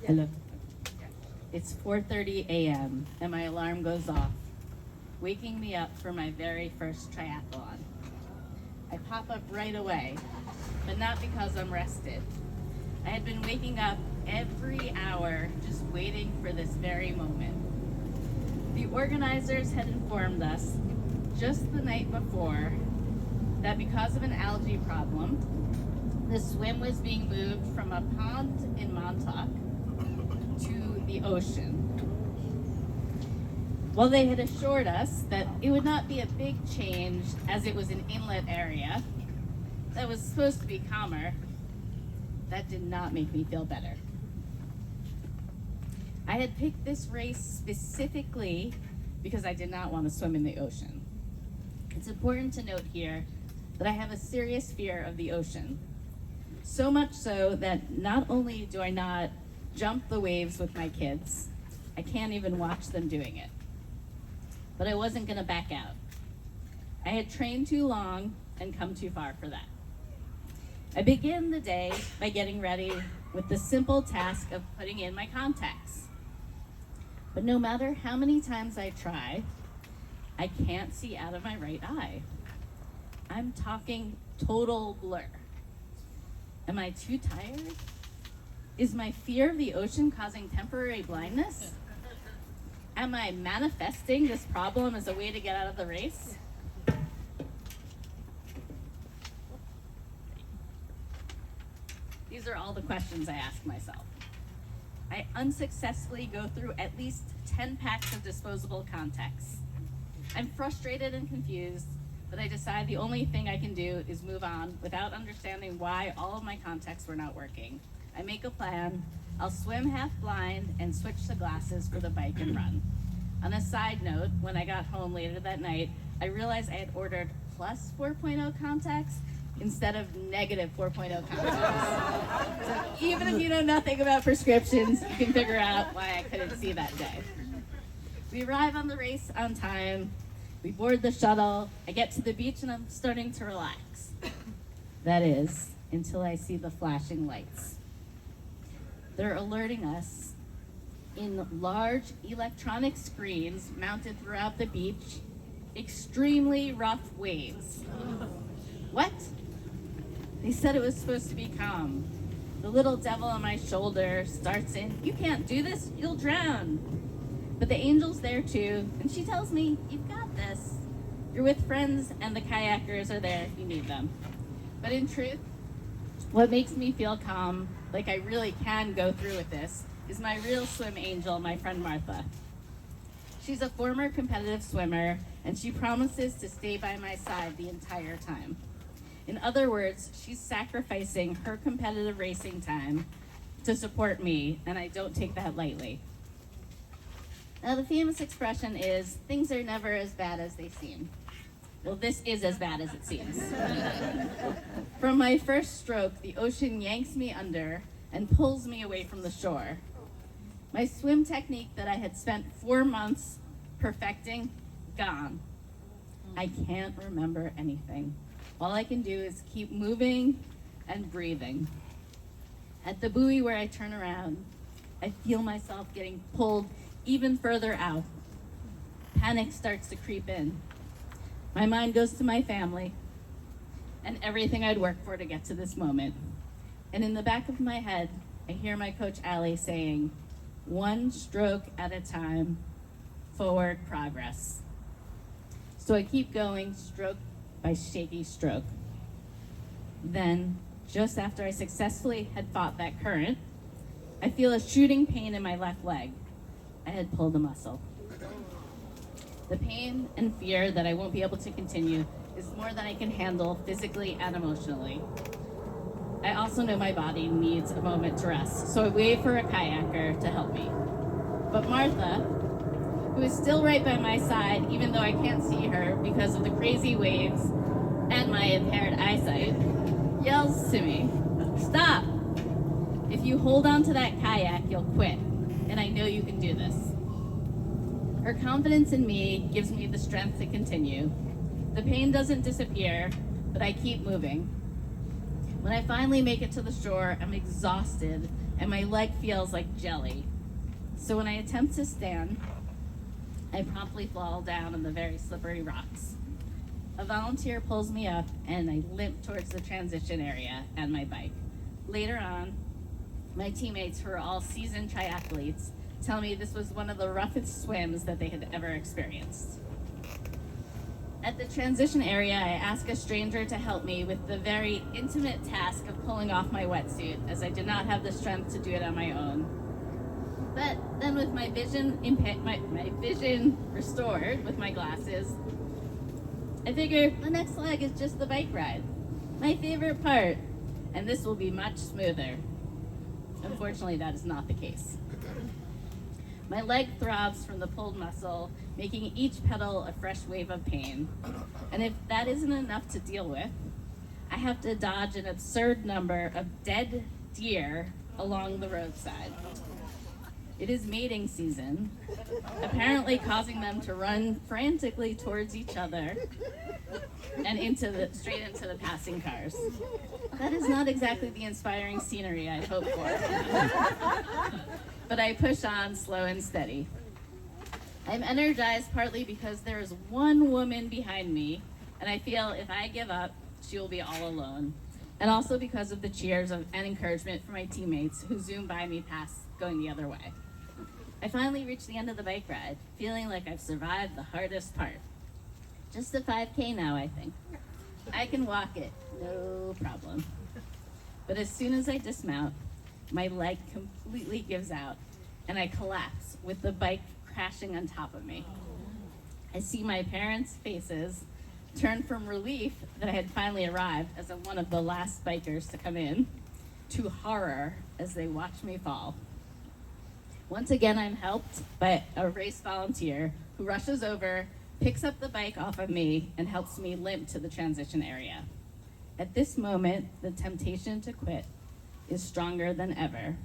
Hello. It's 4:30 a.m. and my alarm goes off, waking me up for my very first triathlon. I pop up right away, but not because I'm rested. I had been waking up every hour just waiting for this very moment. The organizers had informed us just the night before that because of an algae problem, the swim was being moved from a pond in Montauk to the ocean. While they had assured us that it would not be a big change as it was an inlet area that was supposed to be calmer, that did not make me feel better. I had picked this race specifically because I did not want to swim in the ocean. It's important to note here that I have a serious fear of the ocean. So much so that not only do I not jump the waves with my kids, I can't even watch them doing it. But I wasn't gonna back out. I had trained too long and come too far for that. I began the day by getting ready with the simple task of putting in my contacts. But no matter how many times I try, I can't see out of my right eye. I'm talking total blur. Am I too tired? Is my fear of the ocean causing temporary blindness? Am I manifesting this problem as a way to get out of the race? These are all the questions I ask myself. I unsuccessfully go through at least 10 packs of disposable contacts. I'm frustrated and confused, but I decide the only thing I can do is move on without understanding why all of my contacts were not working. I make a plan. I'll swim half blind and switch to glasses for the bike and run. On a side note, when I got home later that night, I realized I had ordered plus 4.0 contacts instead of negative 4.0 contacts. So even if you know nothing about prescriptions, you can figure out why I couldn't see that day. We arrive on the race on time. We board the shuttle. I get to the beach and I'm starting to relax. That is, until I see the flashing lights. They're alerting us in large electronic screens mounted throughout the beach, extremely rough waves. What? They said it was supposed to be calm. The little devil on my shoulder starts in, "You can't do this, you'll drown." But the angel's there too, and she tells me, "You've got this. You're with friends and the kayakers are there if you need them." But in truth, what makes me feel calm, like I really can go through with this, is my real swim angel, my friend Martha. She's a former competitive swimmer, and she promises to stay by my side the entire time. In other words, she's sacrificing her competitive racing time to support me, and I don't take that lightly. Now, the famous expression is, things are never as bad as they seem. Well, this is as bad as it seems. From my first stroke, the ocean yanks me under and pulls me away from the shore. My swim technique that I had spent 4 months perfecting, gone. I can't remember anything. All I can do is keep moving and breathing. At the buoy where I turn around, I feel myself getting pulled even further out. Panic starts to creep in. My mind goes to my family and everything I'd worked for to get to this moment. And in the back of my head, I hear my coach Allie saying, "One stroke at a time, forward progress." So I keep going, stroke by shaky stroke. Then, just after I successfully had fought that current, I feel a shooting pain in my left leg. I had pulled a muscle. The pain and fear that I won't be able to continue is more than I can handle physically and emotionally. I also know my body needs a moment to rest, so I wait for a kayaker to help me. But Martha, who is still right by my side, even though I can't see her because of the crazy waves and my impaired eyesight, yells to me, "Stop! If you hold on to that kayak, you'll quit, and I know you can do this." Her confidence in me gives me the strength to continue. The pain doesn't disappear, but I keep moving. When I finally make it to the shore, I'm exhausted and my leg feels like jelly. So when I attempt to stand, I promptly fall down on the very slippery rocks. A volunteer pulls me up and I limp towards the transition area and my bike. Later on, my teammates, who are all seasoned triathletes, tell me this was one of the roughest swims that they had ever experienced. At the transition area, I ask a stranger to help me with the very intimate task of pulling off my wetsuit, as I did not have the strength to do it on my own. But then with my vision restored with my glasses, I figure the next leg is just the bike ride, my favorite part, and this will be much smoother. Unfortunately, that is not the case. My leg throbs from the pulled muscle, making each pedal a fresh wave of pain. And if that isn't enough to deal with, I have to dodge an absurd number of dead deer along the roadside. It is mating season, apparently causing them to run frantically towards each other and straight into the passing cars. That is not exactly the inspiring scenery I'd hoped for. But I push on slow and steady. I'm energized partly because there is one woman behind me, and I feel if I give up, she will be all alone. And also because of the cheers and encouragement from my teammates who zoom by me past going the other way. I finally reach the end of the bike ride, feeling like I've survived the hardest part. Just a 5K now, I think. I can walk it, no problem. But as soon as I dismount, my leg completely gives out and I collapse with the bike crashing on top of me. I see my parents' faces turn from relief that I had finally arrived as one of the last bikers to come in to horror as they watch me fall. Once again, I'm helped by a race volunteer who rushes over, picks up the bike off of me, and helps me limp to the transition area. At this moment, the temptation to quit is stronger than ever.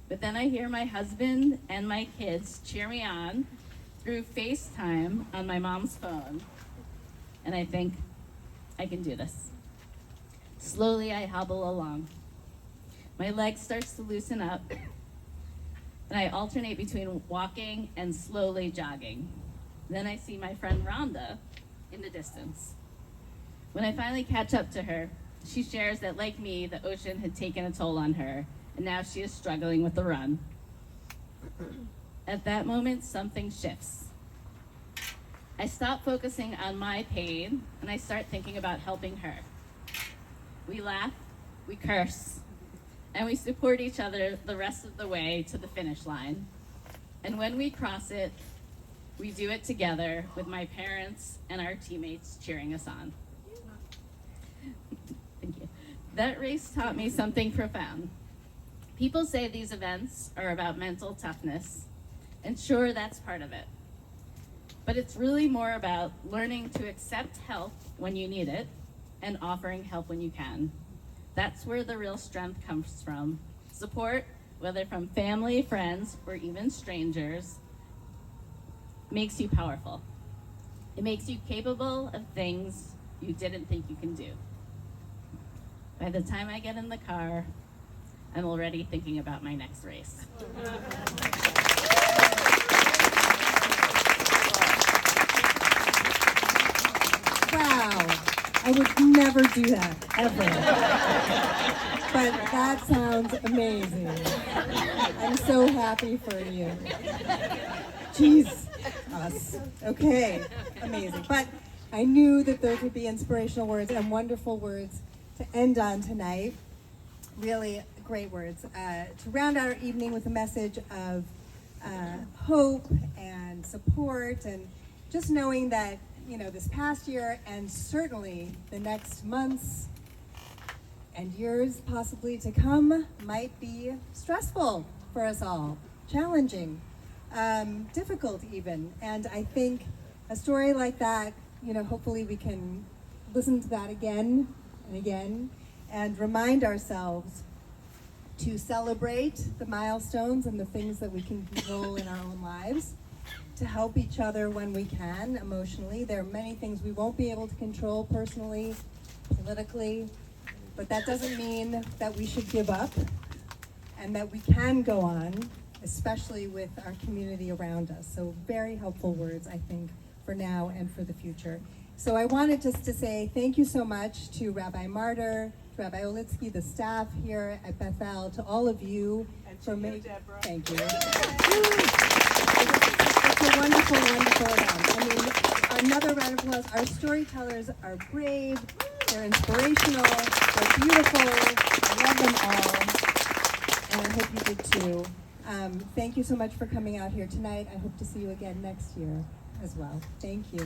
But then I hear my husband and my kids cheer me on through FaceTime on my mom's phone, and I think, I can do this. Slowly, I hobble along. My leg starts to loosen up, and I alternate between walking and slowly jogging. Then I see my friend Rhonda in the distance. When I finally catch up to her, she shares that, like me, the ocean had taken a toll on her, and now she is struggling with the run. At that moment, something shifts. I stop focusing on my pain, and I start thinking about helping her. We laugh, we curse, and we support each other the rest of the way to the finish line. And when we cross it, we do it together with my parents and our teammates cheering us on. Thank you. That race taught me something profound. People say these events are about mental toughness, and sure, that's part of it. But it's really more about learning to accept help when you need it and offering help when you can. That's where the real strength comes from. Support, whether from family, friends, or even strangers, makes you powerful. It makes you capable of things you didn't think you can do. By the time I get in the car, I'm already thinking about my next race. Wow, I would never do that, ever. But that sounds amazing. I'm so happy for you. Jeez, us. Okay, amazing. But I knew that those would be inspirational words and wonderful words to end on tonight. Really great words. To round out our evening with a message of hope and support, and just knowing that, you know, this past year and certainly the next months and years possibly to come might be stressful for us all, challenging, difficult even. And I think a story like that, you know, hopefully we can listen to that again and again and remind ourselves to celebrate the milestones and the things that we can control in our own lives, to help each other when we can emotionally. There are many things we won't be able to control personally, politically, But that doesn't mean that we should give up and that we can go on, especially with our community around us. So very helpful words, I think, for now and for the future. So I wanted just to say thank you so much to Rabbi Martyr, to Rabbi Olitsky, the staff here at Bethel, to all of you. And to you, Deborah. Thank you. It's a wonderful, wonderful event. I mean, another round of applause. Our storytellers are brave, they're inspirational, they're beautiful. I love them all, and I hope you did too. Thank you so much for coming out here tonight. I hope to see you again next year as well. Thank you.